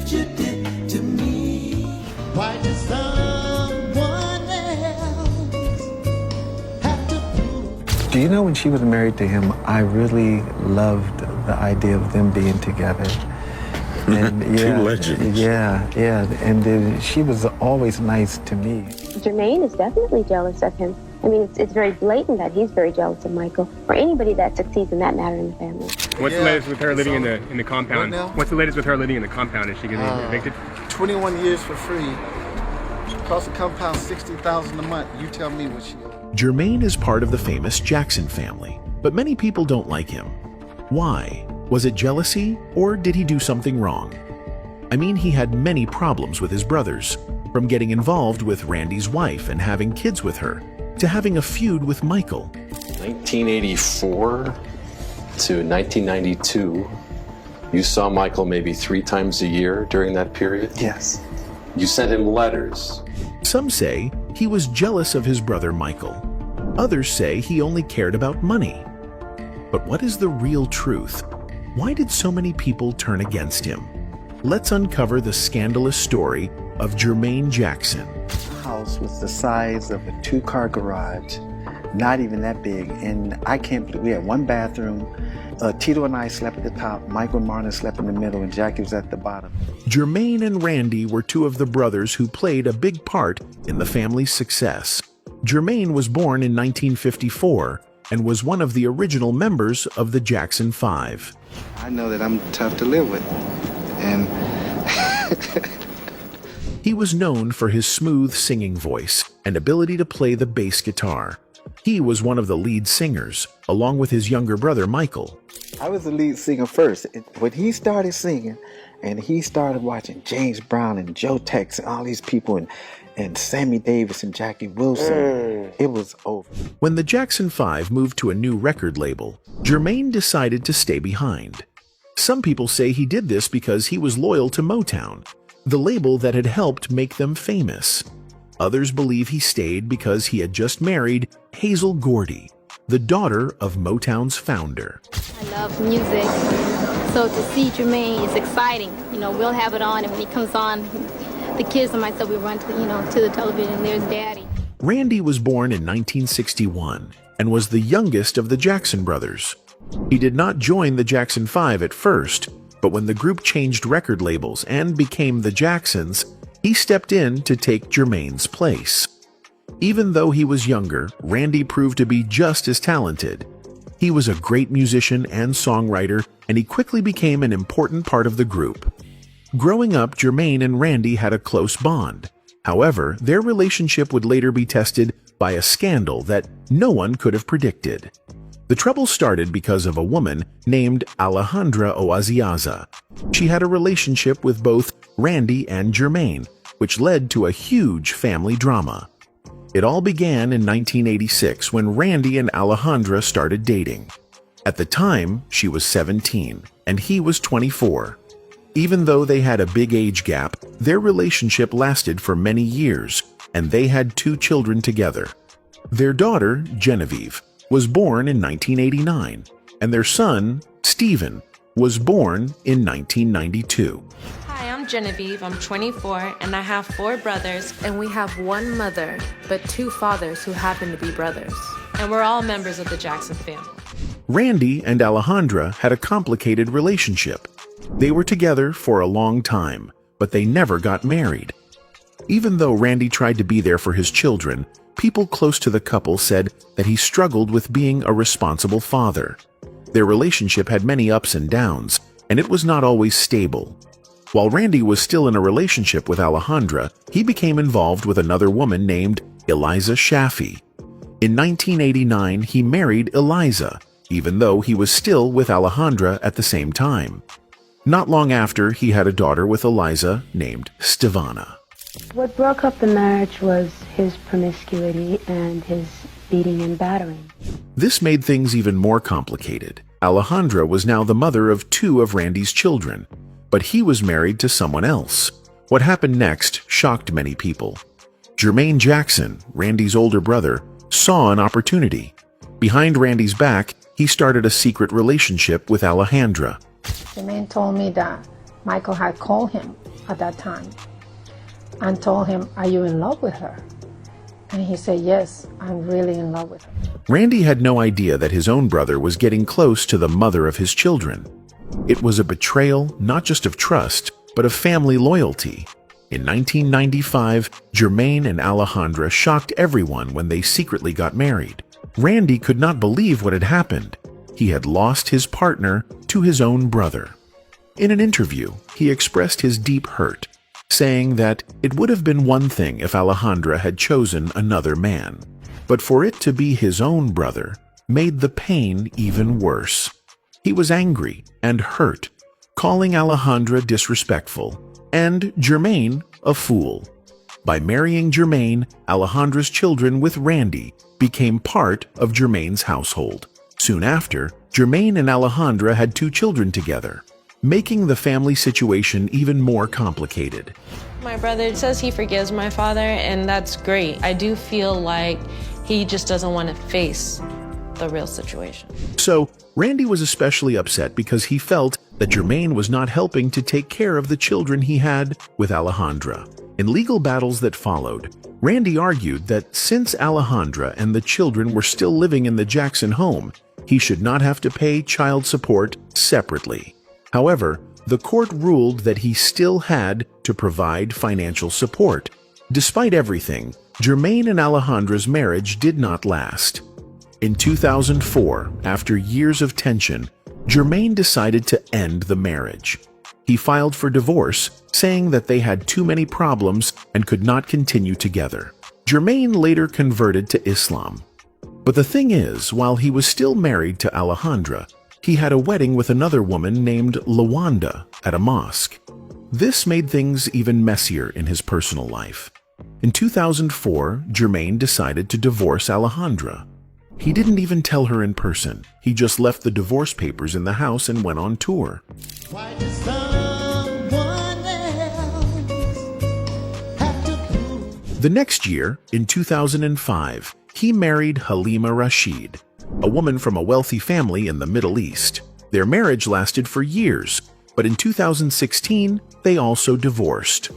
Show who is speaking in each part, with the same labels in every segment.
Speaker 1: what you did to me. Why does someone else have to prove?
Speaker 2: Do you know when she was married to him, I really loved the idea of them being together. And
Speaker 3: Two legends.
Speaker 2: Yeah, and then she was always nice to me.
Speaker 4: Jermaine is definitely jealous of him. I mean, it's very blatant that he's very jealous of Michael, or anybody that succeeds in that matter in the family.
Speaker 5: What's the latest with her living in the compound? What's the latest with her living in the compound? Is she getting evicted?
Speaker 6: 21 years for free. Cost the compound $60,000 a month. You tell me what she owes.
Speaker 7: Jermaine is part of the famous Jackson family, but many people don't like him. Why? Was it jealousy, or did he do something wrong? I mean, he had many problems with his brothers, from getting involved with Randy's wife and having kids with her, to having a feud with Michael.
Speaker 3: 1984 to 1992, you saw Michael maybe 3 times a year during that period?
Speaker 2: Yes.
Speaker 3: You sent him letters.
Speaker 7: Some say he was jealous of his brother Michael. Others say he only cared about money. But what is the real truth? Why did so many people turn against him? Let's uncover the scandalous story of Jermaine Jackson.
Speaker 2: The house was the size of a 2-car garage, not even that big. And I can't believe we had 1 bathroom. Tito and I slept at the top, Michael and Martin slept in the middle, and Jackie was at the bottom.
Speaker 7: Jermaine and Randy were 2 of the brothers who played a big part in the family's success. Jermaine was born in 1954 and was one of the original members of the Jackson 5.
Speaker 6: I know that I'm tough to live with. And
Speaker 7: He was known for his smooth singing voice and ability to play the bass guitar. He was one of the lead singers, along with his younger brother Michael.
Speaker 2: I was the lead singer first. When he started singing, and he started watching James Brown and Joe Tex and all these people, and Sammy Davis and Jackie Wilson, it was over.
Speaker 7: When the Jackson 5 moved to a new record label, Jermaine decided to stay behind. Some people say he did this because he was loyal to Motown, the label that had helped make them famous. Others believe he stayed because he had just married Hazel Gordy, the daughter of Motown's founder.
Speaker 8: I love music, so to see Jermaine is exciting. You know, we'll have it on, and when he comes on, the kids and myself, we run to the television, and there's Daddy.
Speaker 7: Randy was born in 1961 and was the youngest of the Jackson brothers. He did not join the Jackson 5 at first, but when the group changed record labels and became the Jacksons, he stepped in to take Jermaine's place. Even though he was younger, Randy proved to be just as talented. He was a great musician and songwriter, and he quickly became an important part of the group. Growing up, Jermaine and Randy had a close bond. However, their relationship would later be tested by a scandal that no one could have predicted. The trouble started because of a woman named Alejandra Oaziaza. She had a relationship with both Randy and Jermaine, which led to a huge family drama. It all began in 1986 when Randy and Alejandra started dating. At the time, she was 17 and he was 24. Even though they had a big age gap, their relationship lasted for many years, and they had 2 children together. Their daughter, Genevieve, was born in 1989, and their son, Stephen, was born in 1992.
Speaker 9: Hi, I'm Genevieve. I'm 24, and I have 4 brothers.
Speaker 10: And we have 1 mother, but 2 fathers who happen to be brothers.
Speaker 9: And we're all members of the Jackson family.
Speaker 7: Randy and Alejandra had a complicated relationship. They were together for a long time, but they never got married. Even though Randy tried to be there for his children, people close to the couple said that he struggled with being a responsible father. Their relationship had many ups and downs, and it was not always stable. While Randy was still in a relationship with Alejandra, he became involved with another woman named Eliza Shaffey. In 1989, he married Eliza, even though he was still with Alejandra at the same time. Not long after, he had a daughter with Eliza named Stevana.
Speaker 4: What broke up the marriage was his promiscuity and his beating and battering.
Speaker 7: This made things even more complicated. Alejandra was now the mother of 2 of Randy's children, but he was married to someone else. What happened next shocked many people. Jermaine Jackson, Randy's older brother, saw an opportunity. Behind Randy's back, he started a secret relationship with Alejandra.
Speaker 11: Jermaine told me that Michael had called him at that time and told him, "Are you in love with her?" And he said, "Yes, I'm really in love with her."
Speaker 7: Randy had no idea that his own brother was getting close to the mother of his children. It was a betrayal not just of trust, but of family loyalty. In 1995, Jermaine and Alejandra shocked everyone when they secretly got married. Randy could not believe what had happened. He had lost his partner to his own brother. In an interview, he expressed his deep hurt, saying that it would have been one thing if Alejandra had chosen another man, but for it to be his own brother made the pain even worse. He was angry and hurt, calling Alejandra disrespectful and Jermaine a fool. By marrying Jermaine, Alejandra's children with Randy became part of Jermaine's household. Soon after, Jermaine and Alejandra had 2 children together, making the family situation even more complicated.
Speaker 9: My brother says he forgives my father, and that's great. I do feel like he just doesn't want to face the real situation.
Speaker 7: So, Randy was especially upset because he felt that Jermaine was not helping to take care of the children he had with Alejandra. In legal battles that followed, Randy argued that since Alejandra and the children were still living in the Jackson home, he should not have to pay child support separately. However, the court ruled that he still had to provide financial support. Despite everything, Jermaine and Alejandra's marriage did not last. In 2004, after years of tension, Jermaine decided to end the marriage. He filed for divorce, saying that they had too many problems and could not continue together. Jermaine later converted to Islam. But the thing is, while he was still married to Alejandra, he had a wedding with another woman named Lawanda at a mosque. This made things even messier in his personal life. In 2004, Jermaine decided to divorce Alejandra. He didn't even tell her in person. He just left the divorce papers in the house and went on tour.
Speaker 1: Why does someone else have to prove?
Speaker 7: The next year, in 2005, he married Halima Rashid, a woman from a wealthy family in the Middle East. Their marriage lasted for years, but in 2016, they also divorced.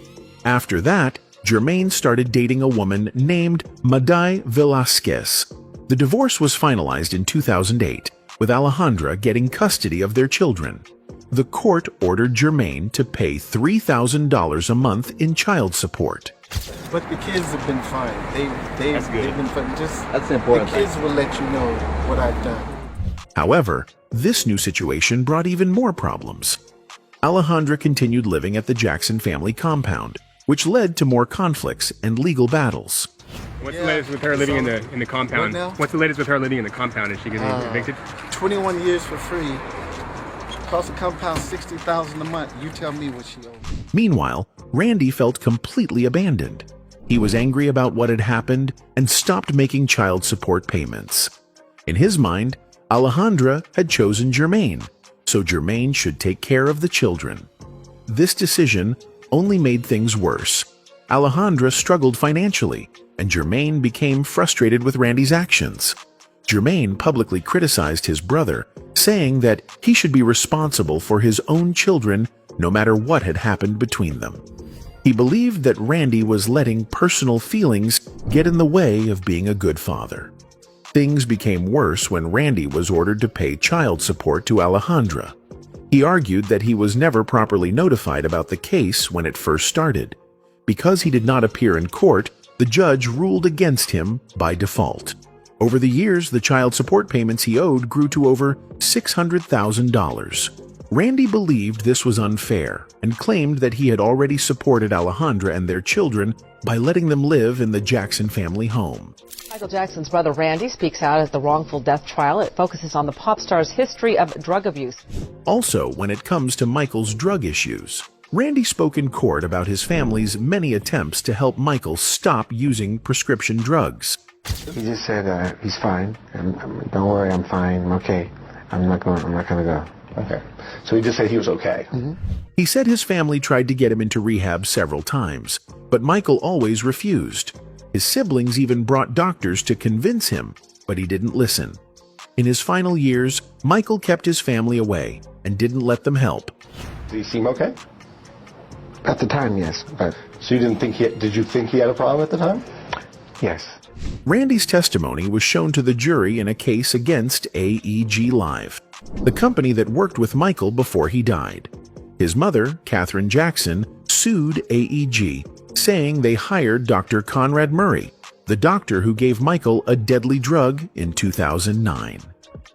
Speaker 7: After that, Jermaine started dating a woman named Madai Velasquez. The divorce was finalized in 2008, with Alejandra getting custody of their children. The court ordered Jermaine to pay $3,000 a month in child support.
Speaker 6: But the kids have been fine. They've been fine.
Speaker 2: That's important.
Speaker 6: The kids will let you know what I've done.
Speaker 7: However, this new situation brought even more problems. Alejandra continued living at the Jackson family compound, which led to more conflicts and legal battles.
Speaker 5: What's the latest with her living in the compound? What's the latest with her living in the compound? Is she getting evicted?
Speaker 6: 21 years for free. Cost the compound $60,000 a month. You tell me what she owes.
Speaker 7: Meanwhile, Randy felt completely abandoned. He was angry about what had happened and stopped making child support payments. In his mind, Alejandra had chosen Jermaine, so Jermaine should take care of the children. This decision only made things worse. Alejandra struggled financially, and Jermaine became frustrated with Randy's actions. Jermaine publicly criticized his brother, saying that he should be responsible for his own children no matter what had happened between them. He believed that Randy was letting personal feelings get in the way of being a good father. Things became worse when Randy was ordered to pay child support to Alejandra. He argued that he was never properly notified about the case when it first started. Because he did not appear in court, the judge ruled against him by default. Over the years, the child support payments he owed grew to over $600,000. Randy believed this was unfair and claimed that he had already supported Alejandra and their children by letting them live in the Jackson family home.
Speaker 12: Michael Jackson's brother Randy speaks out at the wrongful death trial. It focuses on the pop star's history of drug abuse. Also, when it comes to Michael's drug issues, Randy spoke in court about his family's many attempts to help Michael stop using prescription drugs.
Speaker 2: He just said he's fine. Don't worry, I'm fine. I'm okay. I'm not gonna go.
Speaker 13: Okay. So he just said he was okay.
Speaker 2: Mm-hmm.
Speaker 7: He said his family tried to get him into rehab several times, but Michael always refused. His siblings even brought doctors to convince him, but he didn't listen. In his final years, Michael kept his family away and didn't let them help.
Speaker 13: Does he seem okay? At the time, yes. But
Speaker 3: So you didn't think did you think he had a problem at the time?
Speaker 13: yes.
Speaker 7: Randy's testimony was shown to the jury in a case against AEG Live, the company that worked with Michael before he died. His mother, Katherine Jackson, sued AEG, saying they hired Dr. Conrad Murray, the doctor who gave Michael a deadly drug in 2009.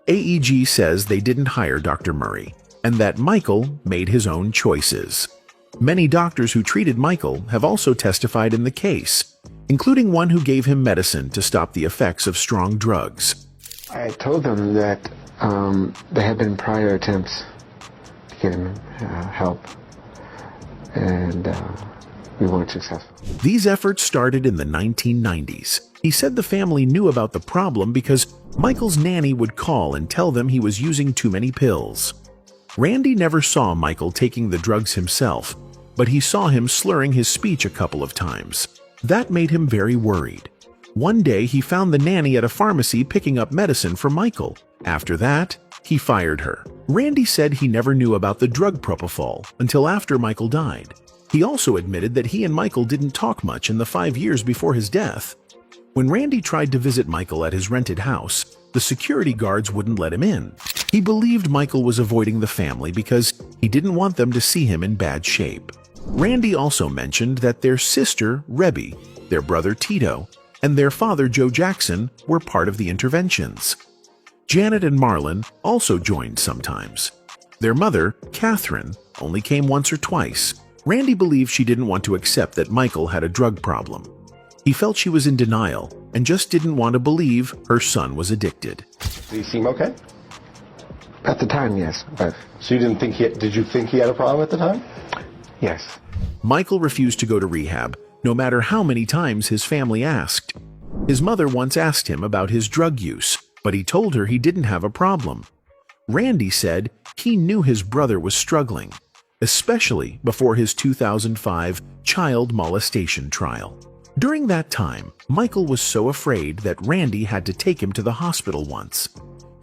Speaker 7: AEG says they didn't hire Dr. Murray, and that Michael made his own choices. Many doctors who treated Michael have also testified in the case, including one who gave him medicine to stop the effects of strong drugs.
Speaker 13: I told them that there had been prior attempts to get him help, and we weren't successful.
Speaker 7: These efforts started in the 1990s. He said the family knew about the problem because Michael's nanny would call and tell them he was using too many pills. Randy never saw Michael taking the drugs himself, but he saw him slurring his speech a couple of times. That made him very worried. One day he found the nanny at a pharmacy picking up medicine for Michael. After that, he fired her. Randy said he never knew about the drug propofol until after Michael died. He also admitted that he and Michael didn't talk much in the 5 years before his death. When Randy tried to visit Michael at his rented house, the security guards wouldn't let him in. He believed Michael was avoiding the family because he didn't want them to see him in bad shape. Randy also mentioned that their sister, Rebby, their brother Tito, and their father, Joe Jackson, were part of the interventions. Janet and Marlon also joined sometimes. Their mother, Catherine, only came once or twice. Randy believed she didn't want to accept that Michael had a drug problem. He felt she was in denial and just didn't want to believe her son was addicted.
Speaker 3: Did he seem okay?
Speaker 13: At the time, yes. But
Speaker 3: So you didn't think did you think he had a problem at the time?
Speaker 13: yes.
Speaker 7: Michael refused to go to rehab, no matter how many times his family asked. His mother once asked him about his drug use, but he told her he didn't have a problem. Randy said he knew his brother was struggling, especially before his 2005 child molestation trial. During that time, Michael was so afraid that Randy had to take him to the hospital once.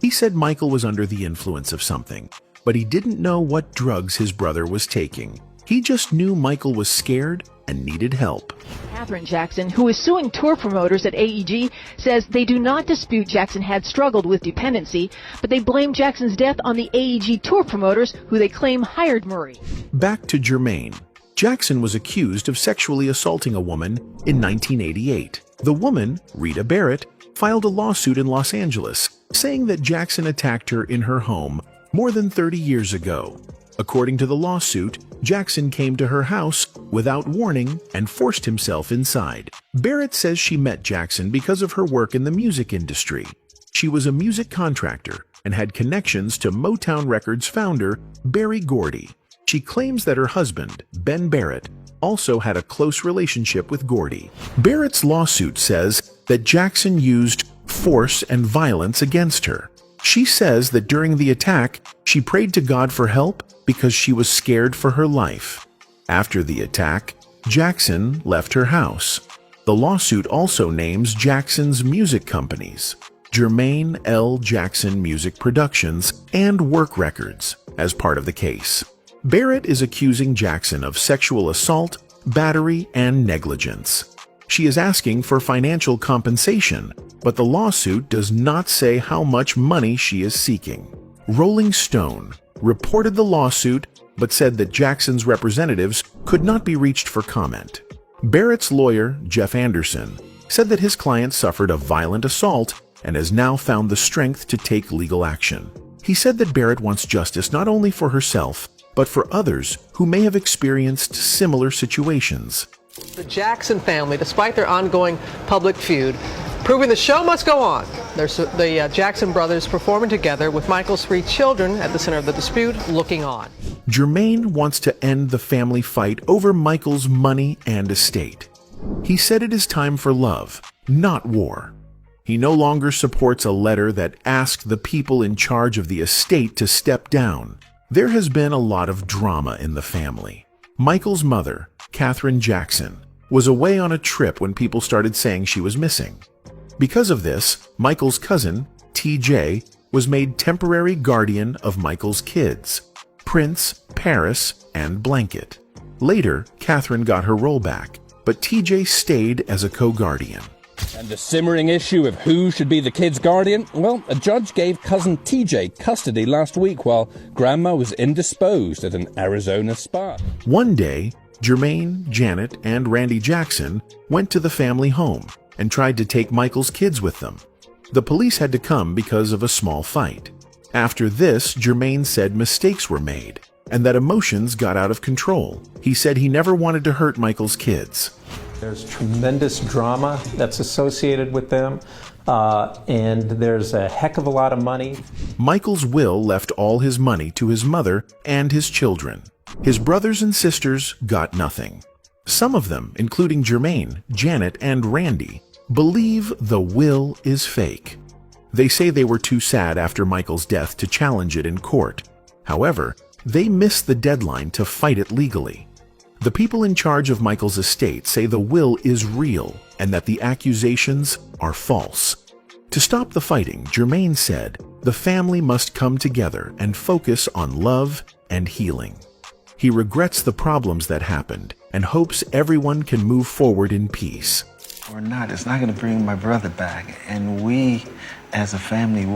Speaker 7: He said Michael was under the influence of something, but he didn't know what drugs his brother was taking. He just knew Michael was scared and needed help.
Speaker 14: Katherine Jackson, who is suing tour promoters at AEG, says they do not dispute Jackson had struggled with dependency, but they blame Jackson's death on the AEG tour promoters who they claim hired Murray.
Speaker 7: Back to Jermaine. Jackson was accused of sexually assaulting a woman in 1988. The woman, Rita Barrett, filed a lawsuit in Los Angeles, saying that Jackson attacked her in her home more than 30 years ago. According to the lawsuit, Jackson came to her house without warning and forced himself inside. Barrett says she met Jackson because of her work in the music industry. She was a music contractor and had connections to Motown Records founder Berry Gordy. She claims that her husband, Ben Barrett, also had a close relationship with Gordy. Barrett's lawsuit says that Jackson used force and violence against her. She says that during the attack, she prayed to God for help because she was scared for her life. After the attack, Jackson left her house. The lawsuit also names Jackson's music companies, Jermaine L. Jackson Music Productions and Work Records, as part of the case. Barrett is accusing Jackson of sexual assault, battery, and negligence. She is asking for financial compensation, but the lawsuit does not say how much money she is seeking. Rolling Stone reported the lawsuit but said that Jackson's representatives could not be reached for comment. Barrett's lawyer, Jeff Anderson, said that his client suffered a violent assault and has now found the strength to take legal action. He said that Barrett wants justice not only for herself, but for others who may have experienced similar situations.
Speaker 15: The Jackson family, despite their ongoing public feud, proving the show must go on. There's the Jackson brothers performing together with Michael's 3 children at the center of the dispute, looking on.
Speaker 7: Jermaine wants to end the family fight over Michael's money and estate. He said it is time for love, not war. He no longer supports a letter that asked the people in charge of the estate to step down. There has been a lot of drama in the family. Michael's mother, Katherine Jackson, was away on a trip when people started saying she was missing. Because of this, Michael's cousin, TJ, was made temporary guardian of Michael's kids, Prince, Paris, and Blanket. Later, Catherine got her role back, but TJ stayed as a co-guardian.
Speaker 16: And the simmering issue of who should be the kid's guardian? Well, a judge gave cousin TJ custody last week while Grandma was indisposed at an Arizona spa.
Speaker 7: One day, Jermaine, Janet, and Randy Jackson went to the family home and tried to take Michael's kids with them. The police had to come because of a small fight. After this, Jermaine said mistakes were made and that emotions got out of control. He said he never wanted to hurt Michael's kids.
Speaker 17: There's tremendous drama that's associated with them, and there's a heck of a lot of money.
Speaker 7: Michael's will left all his money to his mother and his children. His brothers and sisters got nothing. Some of them, including Jermaine, Janet, and Randy, believe the will is fake. They say they were too sad after Michael's death to challenge it in court. However, they missed the deadline to fight it legally. The people in charge of Michael's estate say the will is real and that the accusations are false. To stop the fighting, Jermaine said, the family must come together and focus on love and healing. He regrets the problems that happened and hopes everyone can move forward in peace.
Speaker 2: Or not, it's not going to bring my brother back, and we, as a family,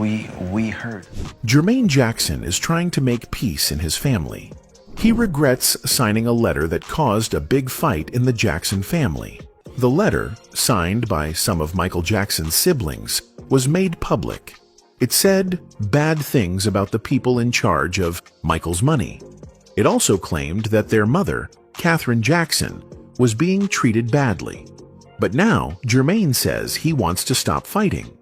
Speaker 2: we hurt.
Speaker 7: Jermaine Jackson is trying to make peace in his family. He regrets signing a letter that caused a big fight in the Jackson family. The letter, signed by some of Michael Jackson's siblings, was made public. It said bad things about the people in charge of Michael's money. It also claimed that their mother, Catherine Jackson, was being treated badly. But now, Jermaine says he wants to stop fighting.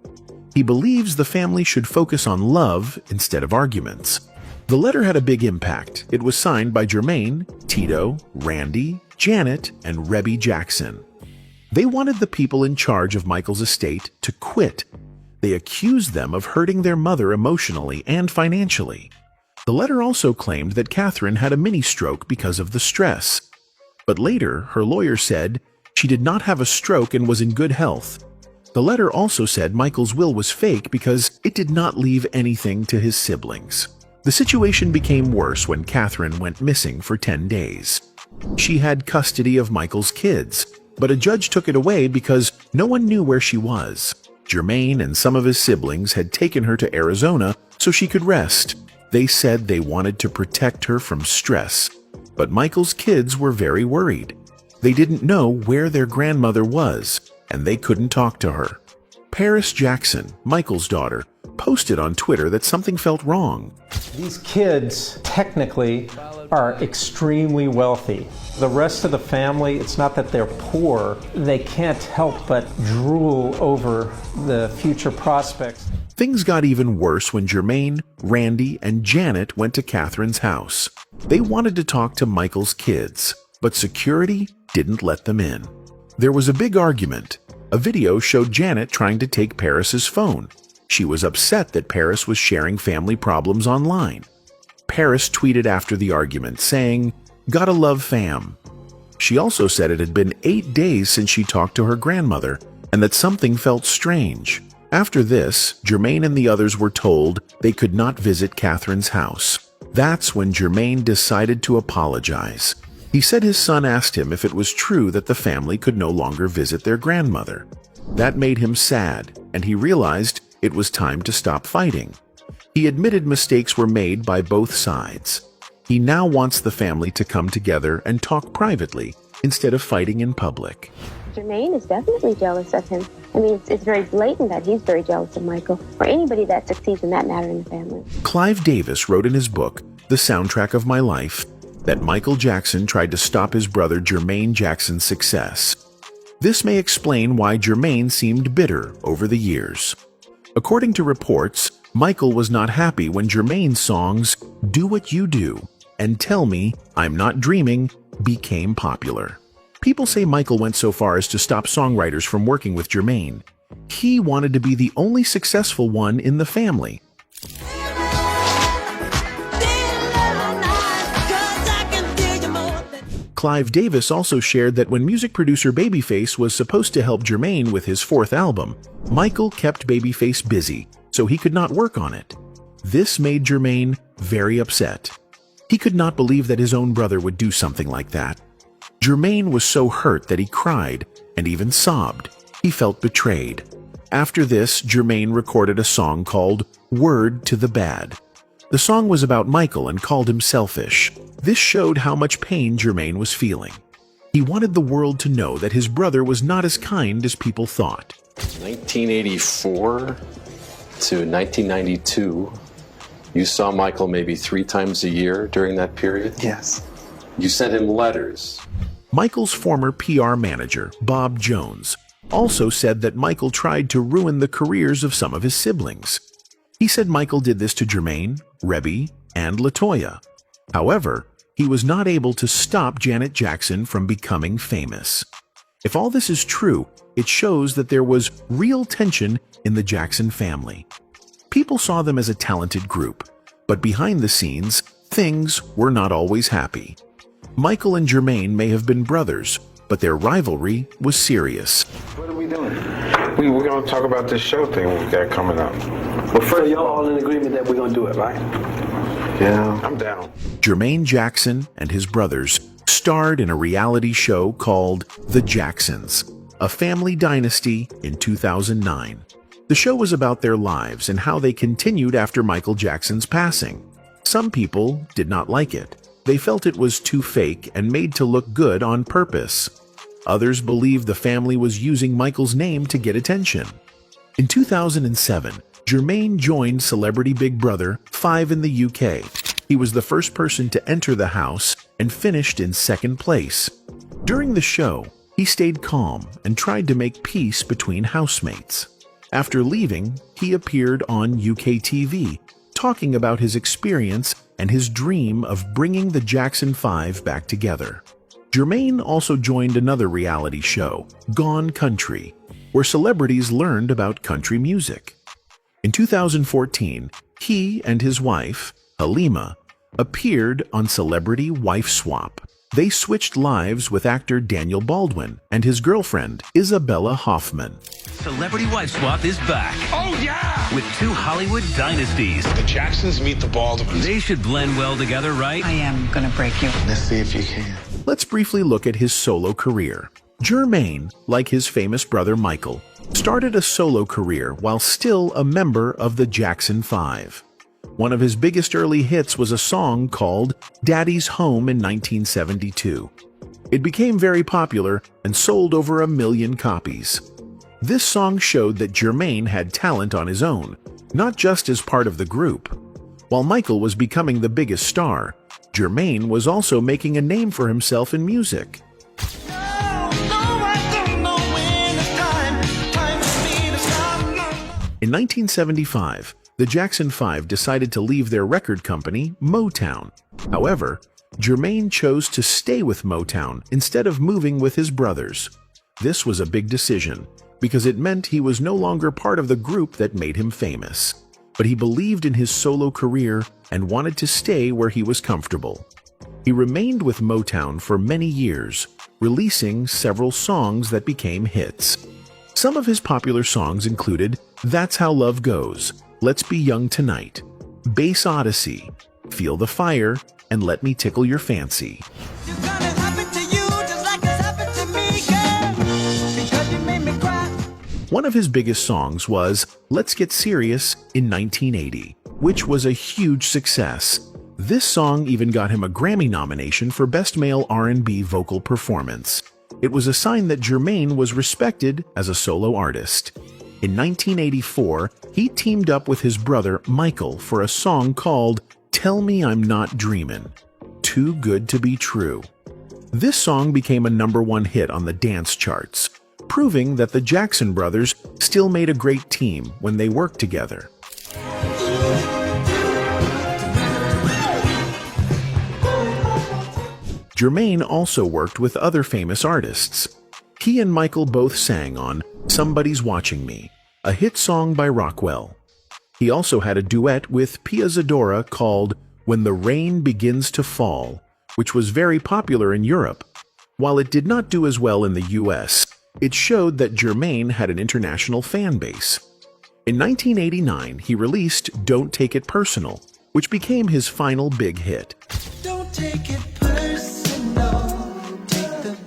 Speaker 7: He believes the family should focus on love instead of arguments. The letter had a big impact. It was signed by Jermaine, Tito, Randy, Janet, and Rebby Jackson. They wanted the people in charge of Michael's estate to quit. They accused them of hurting their mother emotionally and financially. The letter also claimed that Catherine had a mini-stroke because of the stress. But later, her lawyer said she did not have a stroke and was in good health. The letter also said Michael's will was fake because it did not leave anything to his siblings. The situation became worse when Catherine went missing for 10 days. She had custody of Michael's kids, but a judge took it away because no one knew where she was. Jermaine and some of his siblings had taken her to Arizona so she could rest. They said they wanted to protect her from stress, but Michael's kids were very worried. They didn't know where their grandmother was, and they couldn't talk to her. Paris Jackson, Michael's daughter, posted on Twitter that something felt wrong.
Speaker 17: These kids technically are extremely wealthy. The rest of the family, it's not that they're poor, they can't help but drool over the future prospects.
Speaker 7: Things got even worse when Jermaine, Randy, and Janet went to Catherine's house. They wanted to talk to Michael's kids, but security didn't let them in. There was a big argument. A video showed Janet trying to take Paris's phone. She was upset that Paris was sharing family problems online. Paris tweeted after the argument, saying, "Gotta love fam." She also said it had been 8 days since she talked to her grandmother, and that something felt strange. After this, Jermaine and the others were told they could not visit Catherine's house. That's when Jermaine decided to apologize. He said his son asked him if it was true that the family could no longer visit their grandmother. That made him sad, and he realized it was time to stop fighting. He admitted mistakes were made by both sides. He now wants the family to come together and talk privately instead of fighting in public.
Speaker 4: Jermaine is definitely jealous of him. I mean, it's very blatant that he's very jealous of Michael, or anybody that succeeds in that matter in the family.
Speaker 7: Clive Davis wrote in his book, The Soundtrack of My Life, that Michael Jackson tried to stop his brother Jermaine Jackson's success. This may explain why Jermaine seemed bitter over the years. According to reports, Michael was not happy when Jermaine's songs Do What You Do and Tell Me I'm Not Dreaming became popular. People say Michael went so far as to stop songwriters from working with Jermaine. He wanted to be the only successful one in the family. Clive Davis also shared that when music producer Babyface was supposed to help Jermaine with his 4th album, Michael kept Babyface busy, so he could not work on it. This made Jermaine very upset. He could not believe that his own brother would do something like that. Jermaine was so hurt that he cried and even sobbed. He felt betrayed. After this, Jermaine recorded a song called Word to the Bad. The song was about Michael and called him selfish. This showed how much pain Jermaine was feeling. He wanted the world to know that his brother was not as kind as people thought.
Speaker 3: 1984 to 1992, you saw Michael maybe 3 times a year during that period?
Speaker 2: Yes.
Speaker 3: You sent him letters.
Speaker 7: Michael's former PR manager, Bob Jones, also said that Michael tried to ruin the careers of some of his siblings. He said Michael did this to Jermaine, Rebby, and LaToya. However, he was not able to stop Janet Jackson from becoming famous. If all this is true, it shows that there was real tension in the Jackson family. People saw them as a talented group, but behind the scenes, things were not always happy. Michael and Jermaine may have been brothers, but their rivalry was serious.
Speaker 13: What are we doing? We're going to talk about this show thing we got coming up. Well, first, y'all all in agreement that we're going to do it, right? Yeah, I'm down.
Speaker 7: Jermaine Jackson and his brothers starred in a reality show called The Jacksons, a family dynasty in 2009. The show was about their lives and how they continued after Michael Jackson's passing. Some people did not like it. They felt it was too fake and made to look good on purpose. Others believed the family was using Michael's name to get attention. In 2007, Jermaine joined Celebrity Big Brother 5 in the UK. He was the first person to enter the house and finished in second place. During the show, he stayed calm and tried to make peace between housemates. After leaving, he appeared on UK TV, talking about his experience and his dream of bringing the Jackson 5 back together. Jermaine also joined another reality show, Gone Country, where celebrities learned about country music. In 2014, he and his wife, Halima, appeared on Celebrity Wife Swap. They switched lives with actor Daniel Baldwin and his girlfriend, Isabella Hoffman.
Speaker 18: Celebrity Wife Swap is back. Oh, yeah! With 2 Hollywood dynasties.
Speaker 19: The Jacksons meet the Baldwins.
Speaker 18: They should blend well together, right?
Speaker 10: I am gonna break you.
Speaker 13: Let's see if you can.
Speaker 7: Let's briefly look at his solo career. Jermaine, like his famous brother Michael, started a solo career while still a member of the Jackson 5. One of his biggest early hits was a song called Daddy's Home in 1972. It became very popular and sold over 1 million copies. This song showed that Jermaine had talent on his own, not just as part of the group. While Michael was becoming the biggest star, Jermaine was also making a name for himself in music. In 1975, the Jackson 5 decided to leave their record company, Motown. However, Jermaine chose to stay with Motown instead of moving with his brothers. This was a big decision, because it meant he was no longer part of the group that made him famous. But he believed in his solo career and wanted to stay where he was comfortable. He remained with Motown for many years, releasing several songs that became hits. Some of his popular songs included That's How Love Goes, Let's Be Young Tonight, Bass Odyssey, Feel the Fire, and Let Me Tickle Your Fancy. One of his biggest songs was Let's Get Serious in 1980, which was a huge success. This song even got him a Grammy nomination for Best Male R&B Vocal Performance. It was a sign that Jermaine was respected as a solo artist. In 1984, he teamed up with his brother Michael for a song called Tell Me I'm Not Dreamin', Too Good to Be True. This song became a #1 hit on the dance charts, proving that the Jackson brothers still made a great team when they worked together. Jermaine also worked with other famous artists. He and Michael both sang on Somebody's Watching Me, a hit song by Rockwell. He also had a duet with Pia Zadora called When the Rain Begins to Fall, which was very popular in Europe. While it did not do as well in the US, it showed that Jermaine had an international fan base. In 1989, he released Don't Take It Personal, which became his final big hit.
Speaker 1: Don't take it personal, take the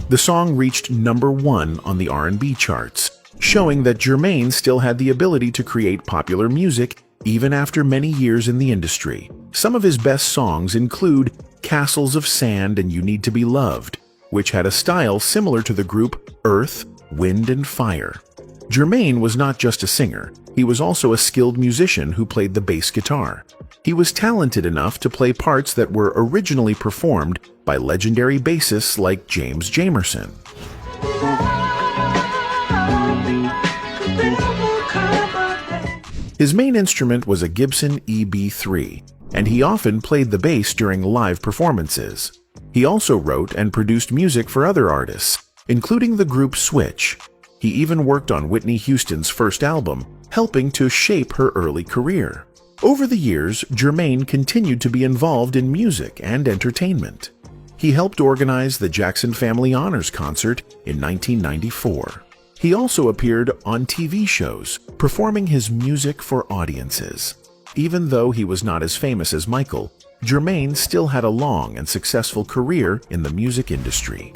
Speaker 7: The song reached #1 on the R&B charts, showing that Jermaine still had the ability to create popular music even after many years in the industry. Some of his best songs include Castles of Sand and You Need to Be Loved, which had a style similar to the group Earth, Wind and Fire. Jermaine was not just a singer, he was also a skilled musician who played the bass guitar. He was talented enough to play parts that were originally performed by legendary bassists like James Jamerson. His main instrument was a Gibson EB3, and he often played the bass during live performances. He also wrote and produced music for other artists, including the group Switch. He even worked on Whitney Houston's first album, helping to shape her early career. Over the years, Jermaine continued to be involved in music and entertainment. He helped organize the Jackson Family Honors Concert in 1994. He also appeared on TV shows, performing his music for audiences. Even though he was not as famous as Michael, Jermaine still had a long and successful career in the music industry.